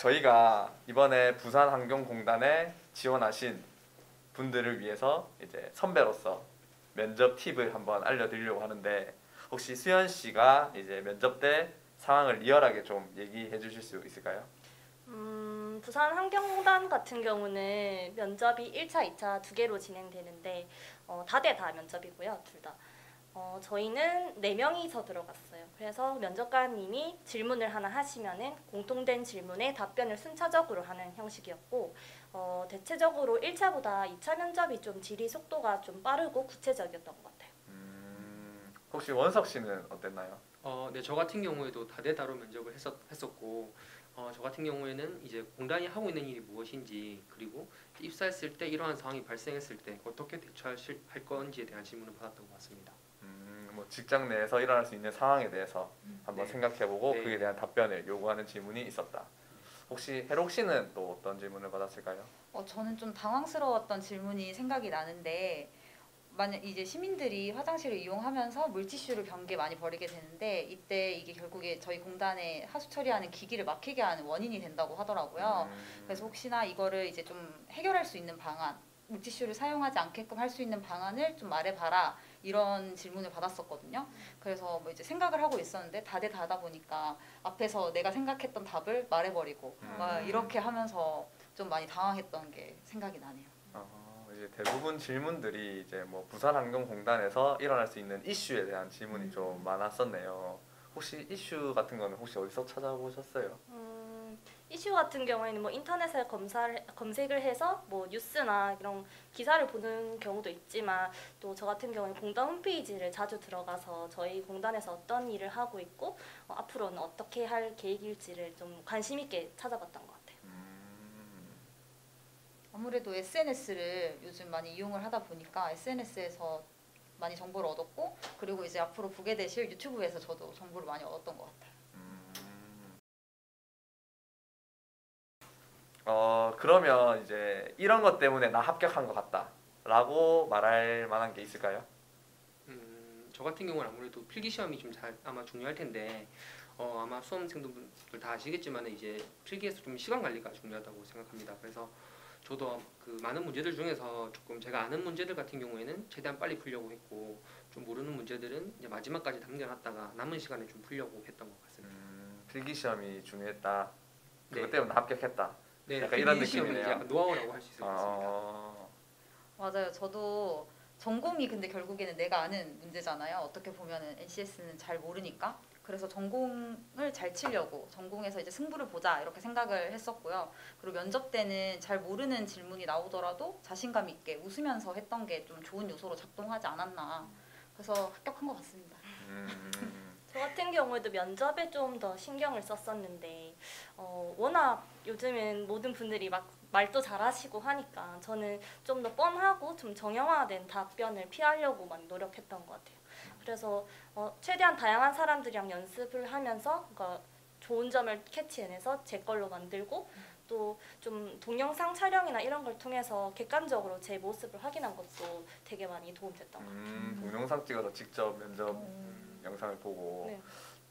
저희가 이번에 부산환경공단에 지원하신 분들을 위해서 이제 선배로서 면접 팁을 한번 알려드리려고 하는데, 혹시 수현 씨가 이제 면접 때 상황을 리얼하게 좀 얘기해 주실 수 있을까요? 부산환경공단 같은 경우는 면접이 1차, 2차 두 개로 진행되는데 다대다 면접이고요, 둘 다. 저희는 4명이서 들어갔어요. 그래서 면접관님이 질문을 하나 하시면은 공통된 질문에 답변을 순차적으로 하는 형식이었고, 대체적으로 1차보다 2차 면접이 좀 질의 속도가 좀 빠르고 구체적이었던 것 같아요. 혹시 원석 씨는 어땠나요? 네, 저 같은 경우에도 다대다로 면접을 했었고, 저 같은 경우에는 이제 공단이 하고 있는 일이 무엇인지, 그리고 입사했을 때 이러한 상황이 발생했을 때 어떻게 대처할 건지에 대한 질문을 받았던 것 같습니다. 뭐 직장 내에서 일어날 수 있는 상황에 대해서 한번 네. 생각해보고 네. 그에 대한 답변을 요구하는 질문이 있었다. 혹시 해록 씨는 또 어떤 질문을 받았을까요? 저는 좀 당황스러웠던 질문이 생각이 나는데, 만약 이제 시민들이 화장실을 이용하면서 물티슈를 변기에 많이 버리게 되는데, 이때 이게 결국에 저희 공단에 하수 처리하는 기기를 막히게 하는 원인이 된다고 하더라고요. 그래서 혹시나 이거를 이제 좀 해결할 수 있는 방안, 물티슈를 사용하지 않게끔 할 수 있는 방안을 좀 말해봐라, 이런 질문을 받았었거든요. 그래서 뭐 이제 생각을 하고 있었는데 다대다다 보니까 앞에서 내가 생각했던 답을 말해버리고 막 이렇게 하면서 좀 많이 당황했던 게 생각이 나네요. 이제 대부분 질문들이 이제 뭐 부산환경공단에서 일어날 수 있는 이슈에 대한 질문이 좀 많았었네요. 혹시 이슈 같은 거는 혹시 어디서 찾아보셨어요? 이슈 같은 경우에는 뭐 인터넷에 검색을 해서 뭐 뉴스나 이런 기사를 보는 경우도 있지만, 또 저 같은 경우는 공단 홈페이지를 자주 들어가서 저희 공단에서 어떤 일을 하고 있고 앞으로는 어떻게 할 계획일지를 좀 관심 있게 찾아봤던 것 같아요. 아무래도 SNS를 요즘 많이 이용을 하다 보니까 SNS에서 많이 정보를 얻었고, 그리고 이제 앞으로 보게 되실 유튜브에서 저도 정보를 많이 얻었던 것 같아요. 그러면 이제 이런 것 때문에 나 합격한 것 같다 라고 말할 만한 게 있을까요? 저 같은 경우는 아무래도 필기 시험이 좀 아마 중요할 텐데, 아마 수험생분들 다 아시겠지만 이제 필기에서 좀 시간 관리가 중요하다고 생각합니다. 그래서 저도 그 많은 문제들 중에서 조금 제가 아는 문제들 같은 경우에는 최대한 빨리 풀려고 했고, 좀 모르는 문제들은 이제 마지막까지 남겨놨다가 남은 시간에 좀 풀려고 했던 것 같습니다. 필기 시험이 중요했다. 그것 네. 때문에 합격했다. 네, 약간 이런 필기 시험이 이제 느낌이네요. 약간 노하우라고 할 수 있을 것 같습니다. 맞아요. 저도 전공이 근데 결국에는 내가 아는 문제잖아요. 어떻게 보면은 NCS는 잘 모르니까. 그래서 전공을 잘 치려고 전공에서 이제 승부를 보자 이렇게 생각을 했었고요. 그리고 면접 때는 잘 모르는 질문이 나오더라도 자신감 있게 웃으면서 했던 게 좀 좋은 요소로 작동하지 않았나. 그래서 합격한 것 같습니다. 저 같은 경우에도 면접에 좀 더 신경을 썼었는데, 워낙 요즘은 모든 분들이 막 말도 잘하시고 하니까 저는 좀 더 뻔하고 좀 정형화된 답변을 피하려고 많이 노력했던 것 같아요. 그래서 최대한 다양한 사람들이랑 연습을 하면서, 그러니까 좋은 점을 캐치해내서 제 걸로 만들고, 또 좀 동영상 촬영이나 이런 걸 통해서 객관적으로 제 모습을 확인한 것도 되게 많이 도움됐던 것 같아요. 동영상 찍어서 직접 면접 영상을 보고. 네.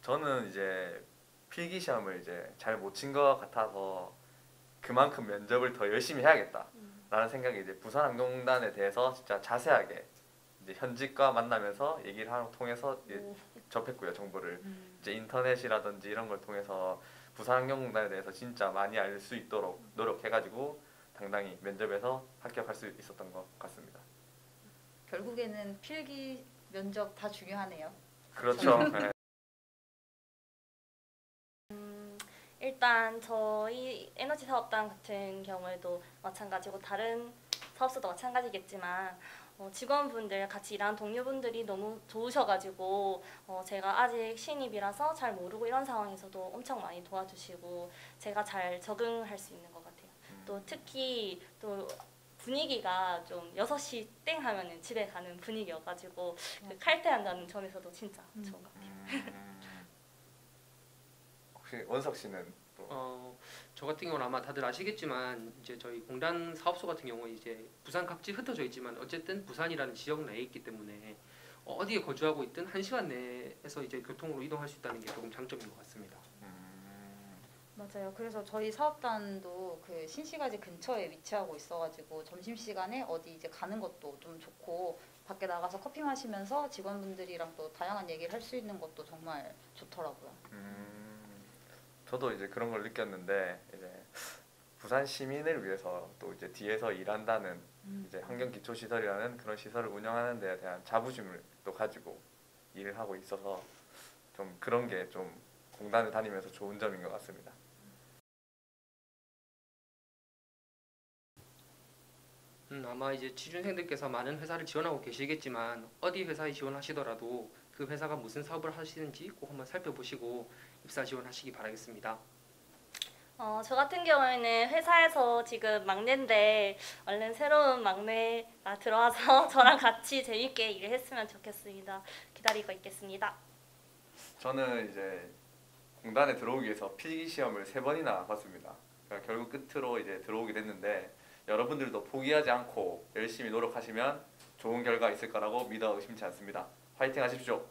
저는 이제 필기 시험을 이제 잘 못 친 것 같아서 그만큼 면접을 더 열심히 해야겠다라는 생각이 이제 부산항공단에 대해서 진짜 자세하게 이제 현직과 만나면서 얘기를 통해서 이제 접했고요, 정보를. 이제 인터넷이라든지 이런 걸 통해서 부산항공단에 대해서 진짜 많이 알 수 있도록 노력해가지고 당당히 면접에서 합격할 수 있었던 것 같습니다. 결국에는 필기, 면접 다 중요하네요. 그렇죠. 네. 일단 저희 에너지 사업단 같은 경우에도 마찬가지고 다른 사업소도 마찬가지겠지만, 직원분들 같이 일하는 동료분들이 너무 좋으셔가지고 제가 아직 신입이라서 잘 모르고 이런 상황에서도 엄청 많이 도와주시고 제가 잘 적응할 수 있는 것 같아요. 또 특히 또 분위기가 좀 6시 땡 하면은 집에 가는 분위기여가지고 그 칼퇴한다는 점에서도 진짜 좋은 것 같아요. 혹시 원석 씨는 또 저 같은 경우는 아마 다들 아시겠지만 이제 저희 공단 사업소 같은 경우 이제 부산 각지 흩어져 있지만 어쨌든 부산이라는 지역 내에 있기 때문에 어디에 거주하고 있든 1시간 내에서 이제 교통으로 이동할 수 있다는 게 조금 장점인 것 같습니다. 맞아요. 그래서 저희 사업단도 그 신시가지 근처에 위치하고 있어가지고 점심시간에 어디 이제 가는 것도 좀 좋고 밖에 나가서 커피 마시면서 직원분들이랑 또 다양한 얘기를 할 수 있는 것도 정말 좋더라고요. 저도 이제 그런 걸 느꼈는데 이제 부산 시민을 위해서 또 이제 뒤에서 일한다는 이제 환경기초시설이라는 그런 시설을 운영하는 데에 대한 자부심을 또 가지고 일을 하고 있어서 좀 그런 게 좀 공단을 다니면서 좋은 점인 것 같습니다. 아마 이제 취준생들께서 많은 회사를 지원하고 계시겠지만 어디 회사에 지원하시더라도 그 회사가 무슨 사업을 하시는지 꼭 한번 살펴보시고 입사 지원하시기 바라겠습니다. 저 같은 경우에는 회사에서 지금 막내인데 얼른 새로운 막내가 들어와서 저랑 같이 재밌게 일을 했으면 좋겠습니다. 기다리고 있겠습니다. 저는 이제 공단에 들어오기 위해서 필기 시험을 3번이나 봤습니다. 그러니까 결국 끝으로 이제 들어오게 됐는데 여러분들도 포기하지 않고 열심히 노력하시면 좋은 결과 있을 거라고 믿어 의심치 않습니다. 화이팅 하십시오.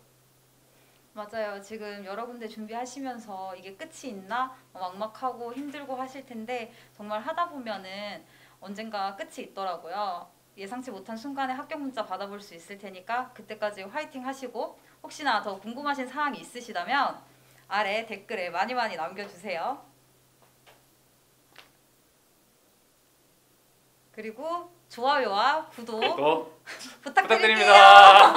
맞아요. 지금 여러 군데 준비하시면서 이게 끝이 있나 막막하고 힘들고 하실 텐데 정말 하다 보면은 언젠가 끝이 있더라고요. 예상치 못한 순간에 합격 문자 받아볼 수 있을 테니까 그때까지 화이팅 하시고 혹시나 더 궁금하신 사항이 있으시다면 아래 댓글에 많이 많이 남겨주세요. 그리고 좋아요와 구독 또 부탁드릴게요. 부탁드립니다.